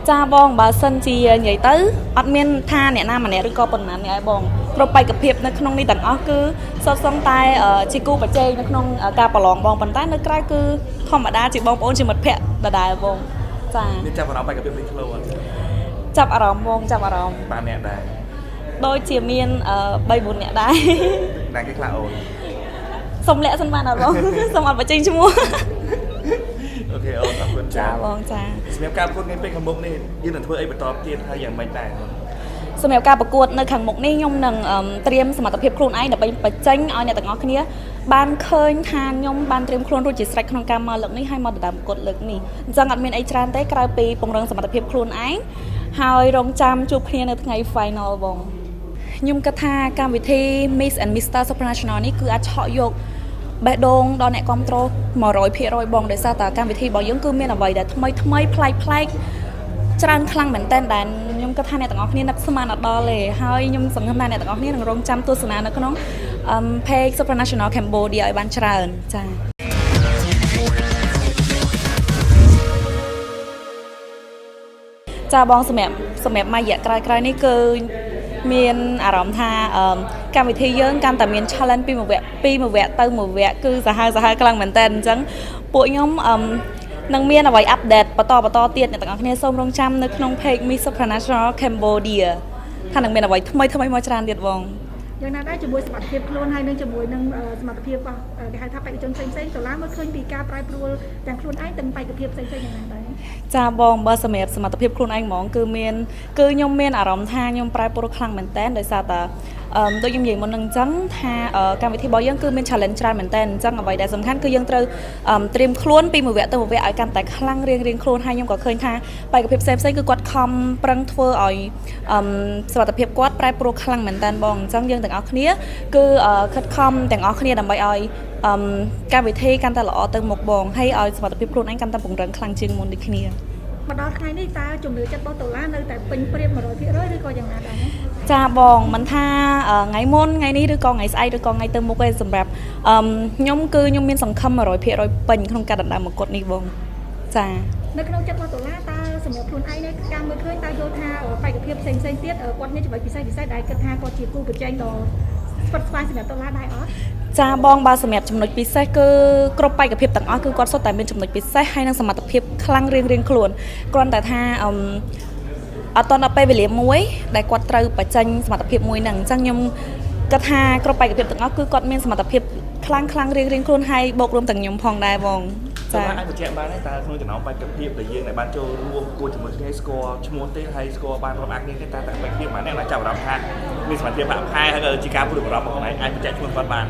ចាបងបើសិនជានិយាយទៅអត់មានថាអ្នកណាម្នាក់ឬក៏ប៉ុណ្ណាអ្នកឯងបងគ្រប់បេក្ខភាពនៅក្នុងនេះទាំងអស់គឺសុទ្ធសឹងតែជាគូប្រជែងនៅក្នុងការប្រឡងបងប៉ុន្តែនៅក្រៅគឺធម្មតាជាបងប្អូនជាមិត្តភ័ក្តិដដែលបងចាមានចាប់អារម្មណ៍បេក្ខភាពលេចធ្លោអត់ចាប់អារម្មណ៍បងចាប់អារម្មណ៍បានអ្នកដែរដូចជាមាន3 4អ្នកដែរណាគេខ្លះអូនសុំលាក់សិនបានអត់បងសុំអត់បញ្ចេញឈ្មោះអូខេអូនអរគុណចាបងចាសម្រាប់ការប្រកួតថ្ងៃពេលខាងមុខនេះយើងនឹងធ្វើអីបន្តទៀតហើយយ៉ាងម៉េចដែរសម្រាប់ការប្រកួតនៅខាងមុខនេះខ្ញុំនឹងត្រៀមសមត្ថភាពខ្លួនឯងដើម្បីបញ្ចេញឲ្យអ្នកទាំងអស់គ្នាបានឃើញថាខ្ញុំបានត្រៀមខ្លួនរួចជាស្រេចក្នុងការមកលើកនេះហើយមកដណ្ដើមប្រកួតលើកនេះអញ្ចឹងអត់មានអីច្រើនទេក្រៅពីពង្រឹងសមត្ថភាពខ្លួនឯងហើយរងចាំជួបគ្នានៅថ្ងៃ final បងខ្ញុំគិតថាកម្មវិធី Miss and Mr Supranational នេះគឺអាចឆក់យកបេះដូងដល់អ្នកគ្រប់គ្រង 100% បងដោយសារតែកម្មវិធីរបស់យើងគឺមានអ្វីដែលថ្មីថ្មីប្លែកច្រើនខ្លាំងមែនទែនដែលខ្ញុំគិតថាអ្នកទាំងអស់គ្នានឹកស្មានអត់ដល់ទេហើយខ្ញុំសង្ឃឹមថាអ្នកទាំងអស់គ្នានឹងរងចាំទស្សនានៅក្នុង page Supranational Cambodia ឲ្យបានច្រើនចា៎ចាបងសម្រាប់មួយរយៈក្រោយនេះគឺមានអារម្មណ៍ថាកម្មវិធីយើងកាន់តែមាន challenge ពីមួយវគ្គទៅមួយវគ្គគឺសាហាវខ្លាំងមែនតើអញ្ចឹងពួកខ្ញុំនឹងមានអ្វីអាប់ដេតបន្តទៀតអ្នកទាំងអស់គ្នាសូមរងចាំនៅក្នុង page Miss Supranational Cambodia ថានឹងមានអ្វីថ្មីមកច្រើនទៀតបងយ៉ាងណាដែរជាមួយសមត្ថភាពខ្លួនហើយនឹងជាមួយនឹងសមត្ថភាពរបស់គេហៅថាបេក្ខជនផ្សេងៗតឡាមើលឃើញពីការប្រែប្រួលទាំងខ្លួនឯងទាំងបេក្ខភាពផ្សេងៗយ៉ាងណាដែរចាបងបើសម្រាប់សមត្ថភាពខ្លួនឯងហ្មងគឺខ្ញុំមានអារម្មណ៍ថាខ្ញុំប្រែប្រួលខ្លាំងមែនតើដោយសារតែដូចខ្ញុំនិយាយមុននឹងអញ្ចឹងថាកម្មវិធីរបស់យើងគឺមាន challenge ច្រើនមែនតើអញ្ចឹងអ្វីដែលសំខាន់គឺយើងត្រូវត្រៀមខ្លួនពីមួយវគ្គទៅមួយវគ្គឲ្យកាន់តែខ្លាំងរៀងខ្លួនហើយខ្ញុំក៏ឃើញថាបេក្ខភាពផ្សេងគឺគាត់ខំប្រឹងធ្វើឲ្យសមត្ថភាពគាត់ប្រែប្រួលខ្លាំងមែនតើបងអញ្ចឹងយើងទាំងអស់គ្នាគឺខិតខំទាំងអស់គ្នាដើម្បីឲ្យកម្មវិធីកាន់តែល្អទៅមុខបងហើយឲ្យសមត្ថភាពខ្លួនឯងកាន់តែពង្រឹងខ្លាំងជាងមុនដូចគ្នាមកដល់ថ្ងៃនេះតើជំនឿចិត្តរបស់ដុល្លារនៅតែពេញព្រៀប 100% ឬក៏យ៉ាងណាដែរចាបងមិនថាថ្ងៃមុនថ្ងៃនេះឬក៏ថ្ងៃស្អែកឬក៏ថ្ងៃទៅមុខឯងសម្រាប់ខ្ញុំមានសង្ឃឹម 100% ពេញក្នុងការដណ្ដើមមកុដនេះបងចានៅក្នុងចិត្តរបស់ដុល្លារតើសម្រាប់ខ្លួនឯងនៅការមើលឃើញតើយល់ថាបេក្ខភាពផ្សេងទៀតគាត់មានចំណុចពិសេសដែលគិតថាគាត់ជាគូប្រជែងដ៏ស្វិតស្វាញសម្រាប់ដុល្លារដែរអត់ចាបងបើសម្រាប់ចំណុចពិសេសគឺគ្រប់បេក្ខភាពទាំងអស់គឺគាត់សុទ្ធតែមានចំណុចពិសេសហើយនិងសមត្ថភាពខ្លាំងរៀងខ្លួនគ្រាន់តែថាអត់តដល់ពេលវេលាមួយដែលគាត់ត្រូវបញ្ចេញសមត្ថភាពមួយហ្នឹងអញ្ចឹងខ្ញុំគិតថាគ្រប់បេក្ខភាពទាំងអស់គឺគាត់មានសមត្ថភាពខ្លាំងរៀងខ្លួនហើយបូករួមទាំងខ្ញុំផងដែរបងចា៎អាចបញ្ជាក់បានទេតើក្នុងចំណោមបេក្ខភាពដែលយើងបានចូលរួមប្រកួតជាមួយគ្នាស្គាល់ឈ្មោះទេហើយស្គាល់បានរាប់អានគ្នាទេតើបេក្ខភាពម៉ាក់អ្នកចាប់អារម្មណ៍ថាមានសមត្ថភាពហាក់ផែហើយក៏ជាការព្រួយបារម្ភរបស់ខ្លួនឯងអាចបញ្ជាក់ឈ្មោះគាត់បាន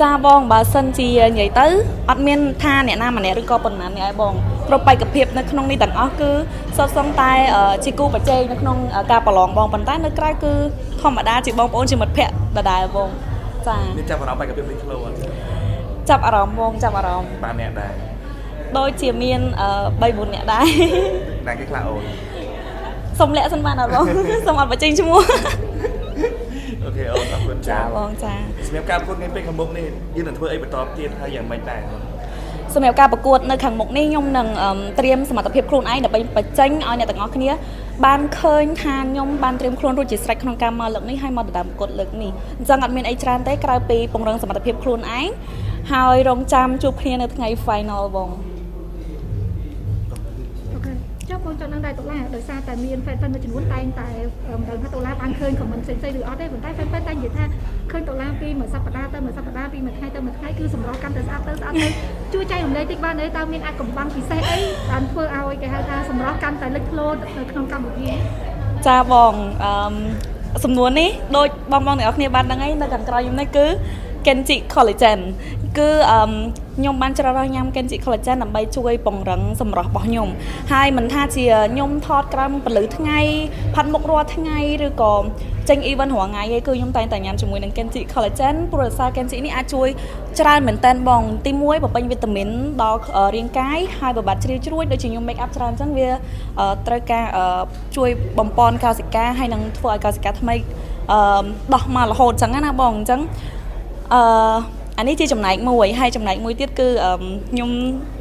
ចាបងបើសិនជានិយាយទៅអត់មានថាអ្នកណាម្នាក់ឬក៏ប៉ុណ្ណាអ្នកឯងបងគ្រប់បេក្ខភាពនៅក្នុងនេះទាំងអស់គឺសុទ្ធសឹងតែជាគូប្រជែងនៅក្នុងការប្រឡងបងប៉ុន្តែនៅក្រៅគឺធម្មតាជាបងប្អូនជាមិត្តភ័ក្តិដដែលបងចាមានចាប់អារម្មណ៍បេក្ខភាពលេចធ្លោអត់ចាប់អារម្មណ៍បងចាប់អារម្មណ៍បានអ្នកដែរដូចជាមាន3 4អ្នកដែរណាគេខ្លះអូនសុំលាក់សិនបានអត់បងសុំអត់បញ្ចេញឈ្មោះអូខេអូនអរគុណចាបងចាសម្រាប់ការប្រកួតថ្ងៃពេលខាងមុខនេះយើងនឹងធ្វើអីបន្តទៀតហើយយ៉ាងម៉េចដែរសម្រាប់ការប្រកួតនៅខាងមុខនេះខ្ញុំនឹងត្រៀមសមត្ថភាពខ្លួនឯងដើម្បីបញ្ចេញឲ្យអ្នកទាំងអស់គ្នាបានឃើញថាខ្ញុំបានត្រៀមខ្លួនរួចជាស្រេចក្នុងការមកលើកនេះហើយមកដណ្ដើមប្រកួតលើកនេះអញ្ចឹងអត់មានអីច្រើនទេក្រៅពីពង្រឹងសមត្ថភាពខ្លួនឯងហើយរងចាំជួបគ្នានៅថ្ងៃ final បងចុះបងចង់ដឹងដែរដុល្លារដោយសារតែមាន fan មួយចំនួនតែងតែមិនដឹងថាដុល្លារបានឃើញ comment ផ្សេងៗឬអត់ទេប៉ុន្តែ fan តែងនិយាយថាឃើញដុល្លារពីមួយសប្តាហ៍ទៅមួយសប្តាហ៍ពីមួយថ្ងៃទៅមួយថ្ងៃគឺសម្រស់កាន់តែស្អាតទៅជួយចែករំលែកតិចបានទេតើមានអាចកំបាំងពិសេសអីបានធ្វើឲ្យគេហៅថាសម្រស់កាន់តែលេចធ្លោនៅក្នុងកម្ពុជាចាបងសំណួរនេះដូចបងទាំងអស់គ្នាបានដឹងហើយនៅខាងក្រៅខ្ញុំនេះគឺ Kenchi Collagen គឺខ្ញុំបានច្រឡំញ៉ាំ Kenchi Collagen ដើម្បីជួយពង្រឹងសម្រស់របស់ខ្ញុំហើយមិនថាជាខ្ញុំថតក្រោមពលឺថ្ងៃផាត់មុខរាល់ថ្ងៃឬក៏ចេញ event រាល់ថ្ងៃឯងគឺខ្ញុំតែងតែញ៉ាំជាមួយនឹង Kenchi Collagen ព្រោះសារ Kenchi នេះអាចជួយច្រើនមែនតើបងទី1បំពេញវីតាមីនដល់រាងកាយហើយបំបត្តិជ្រីវជ្រួញដូចជាខ្ញុំ make up ច្រើនអញ្ចឹងវាត្រូវការជួយបំពន់កោសិកាហើយនឹងធ្វើឲ្យកោសិកាថ្មីដោះមករហូតអញ្ចឹងណាបងអញ្ចឹងអានេះជាចំណែកមួយហើយចំណែកមួយទៀតគឺខ្ញុំ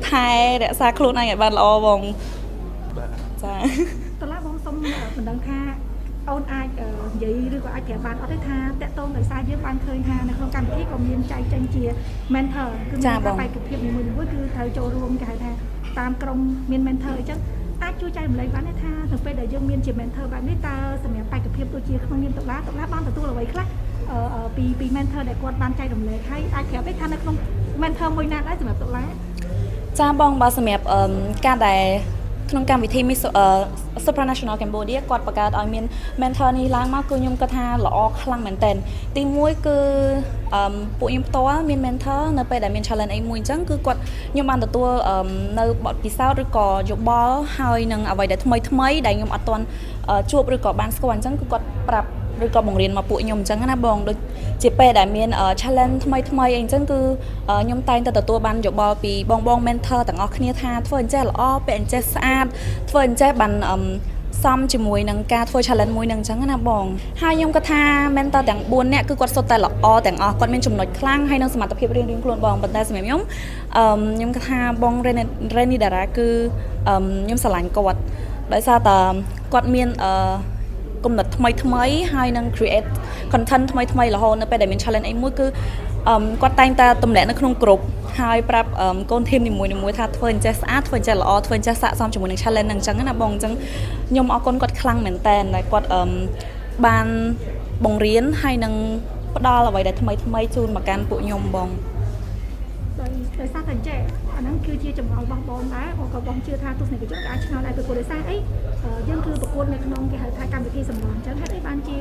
ថែរក្សាខ្លួនឯងឲ្យបានល្អបង ចា តើឡាបងសុំមិនដឹងថាអូនអាចនិយាយឬក៏អាចប្រាប់បានអត់ទេថាតកតងដោយសារយើងបានឃើញថានៅក្នុងកម្មវិធីក៏មានចែកចេញជា mentor គឺមានបេក្ខភាពមួយៗគឺត្រូវចូលរួមគេហៅថាតាមក្រុមមាន mentor អញ្ចឹងអាចជួយចែករំលែកបានទេថានៅពេលដែលយើងមានជា mentor បែបនេះតើសម្រាប់បេក្ខភាពដូចជាក្នុងនាមតុលាបានទទួលអ្វីខ្លះពី mentor ដែលគាត់បានចែករំលែកហើយអាចប្រាប់ទេថានៅក្នុង mentor មួយណាដែរសម្រាប់តុលា ចាបងបើសម្រាប់ការដែលក្នុងកម្មវិធី Miss Supranational Cambodia គាត់បង្កើតឲ្យមាន mentor នេះឡើងមកគឺខ្ញុំគាត់ថាល្អខ្លាំងមែនទែនទី1គឺពួកខ្ញុំផ្ទាល់មាន mentor នៅពេលដែលមាន challenge អីមួយអញ្ចឹងគឺគាត់ខ្ញុំបានទទួលនៅបទពិសោធន៍ឬក៏យោបល់ហើយនឹងអ្វីដែលថ្មីដែលខ្ញុំអត់ទាន់ជួបឬក៏បានស្គាល់អញ្ចឹងគឺគាត់ប្រាប់ឬក៏បង្រៀនមកពួកខ្ញុំអញ្ចឹងណាបងដូចជាពេលដែលមាន challenge ថ្មីអីអញ្ចឹងគឺខ្ញុំតែងតែទទួលបានយោបល់ពីបង mentor ទាំងអស់គ្នាថាធ្វើអញ្ចេះល្អពេលអញ្ចេះស្អាតធ្វើអញ្ចេះបានសមជាមួយនឹងការធ្វើ challenge មួយនឹងអញ្ចឹងណាបងហើយខ្ញុំគាត់ថា mentor ទាំង4នាក់គឺគាត់សុទ្ធតែល្អទាំងអស់គាត់មានចំណុចខ្លាំងហើយនឹងសមត្ថភាពរៀងខ្លួនបងប៉ុន្តែសម្រាប់ខ្ញុំគាត់ថាបង Reni Dara គឺខ្ញុំស្រឡាញ់គាត់ដោយសារតែគាត់មានគំនិតថ្មីហើយនឹង create content ថ្មីរហូតនៅពេលដែលមាន challenge អីមួយគឺគាត់តែងតែទម្លាក់នៅក្នុងក្រុមហើយប្រាប់កូនធីមនីមួយថាធ្វើអញ្ចេះស្អាតធ្វើអញ្ចេះល្អធ្វើអញ្ចេះស័ក្តិសមជាមួយនឹង challenge ហ្នឹងអញ្ចឹងណាបងអញ្ចឹងខ្ញុំអរគុណគាត់ខ្លាំងមែនតើដែលគាត់បានបង្រៀនហើយនឹងផ្ដល់អ្វីដែលថ្មីជូនមកកាន់ពួកខ្ញុំបងដោយសារតែអញ្ចេះអាហ្នឹងគឺជាចំណងរបស់បងដែរក៏បងជឿថាទស្សនិកជនអាចឆ្ងល់ដែរពីព្រោះដោយសារអីយើងគឺប្រកួតនៅក្នុងគេហៅថាកម្មវិធីសម្លងអញ្ចឹងហេតុអីបានជា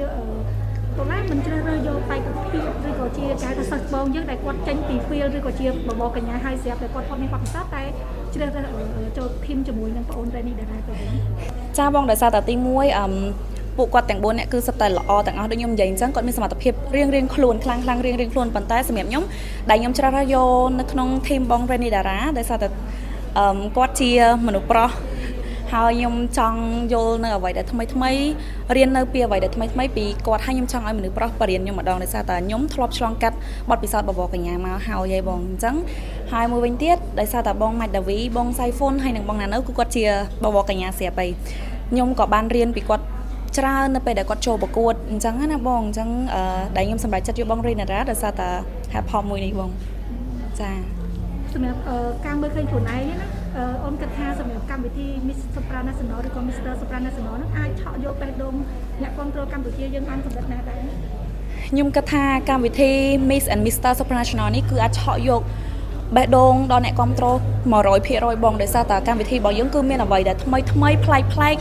តុលាមិនជ្រើសរើសយកបេក្ខភាពឬក៏ជាគេហៅថាសិស្សបងយើងដែលគាត់ចេញពី field ឬក៏ជាបបកញ្ញាហើយស្រាប់តែគាត់មានបទពិសោធន៍តែជ្រើសរើសចូលធីមជាមួយនឹងបងអូន Reni Dara ទៅវិញចាបងដោយសារតែទី1ពួកគាត់ទាំង4នាក់គឺសុទ្ធតែល្អទាំងអស់ដូចខ្ញុំនិយាយអញ្ចឹងគាត់មានសមត្ថភាពរៀងខ្លួនខ្លាំងរៀងខ្លួនប៉ុន្តែសម្រាប់ខ្ញុំដែលខ្ញុំជ្រើសរើសយកនៅក្នុងធីមបង Reni Dara ដោយសារតែគាត់ជាមនុស្សប្រុសហើយខ្ញុំចង់យល់នៅអ្វីដែលថ្មីរៀននៅពីអ្វីដែលថ្មីពីគាត់ហើយខ្ញុំចង់ឲ្យមនុស្សប្រុសបរៀនខ្ញុំម្ដងដោយសារតែខ្ញុំធ្លាប់ឆ្លងកាត់បទពិសោធន៍បបកញ្ញាមកហើយបងអញ្ចឹងហើយមួយវិញទៀតដោយសារតែបង Mike Davi បង Saifon ហើយនិងបង Nano គឺគាត់ជាបបកញ្ញាស្រាប់ហើយខ្ញុំក៏បានរៀនពីគាត់ច្រើននៅពេលដែលគាត់ចូលប្រកួតអញ្ចឹងណាបងអញ្ចឹងដែលខ្ញុំសម្រេចចិត្តយកបង Reni Dara ដោយសារតែ have pop មួយនេះបងចាសម្រាប់ការមើលឃើញខ្លួនឯងនេះណាអូនគិតថាសម្រាប់កម្មវិធី Miss Supranational ឬក៏ Mr Supranational ហ្នឹងអាចឆក់យកបេះដូងអ្នកគ្រប់គ្រងកម្ពុជាយើងបានកម្រិតណាដែរខ្ញុំគិតថាកម្មវិធី Miss and Mr Supranational នេះគឺអាចឆក់យកបេះដូងដល់អ្នកគ្រប់គ្រង 100% បងដោយសារតែកម្មវិធីរបស់យើងគឺមានអ្វីដែលថ្មីប្លែក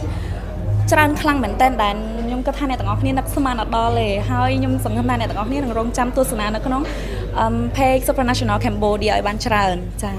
ច្រើនខ្លាំងមែនតើដែលខ្ញុំគិតថាអ្នកទាំងអស់គ្នានឹកស្មានអត់ដល់ទេហើយខ្ញុំសង្ឃឹមថាអ្នកទាំងអស់គ្នានឹងរងចាំទស្សនានៅក្នុង page Supranational Cambodia ឲ្យបានច្រើនចា៎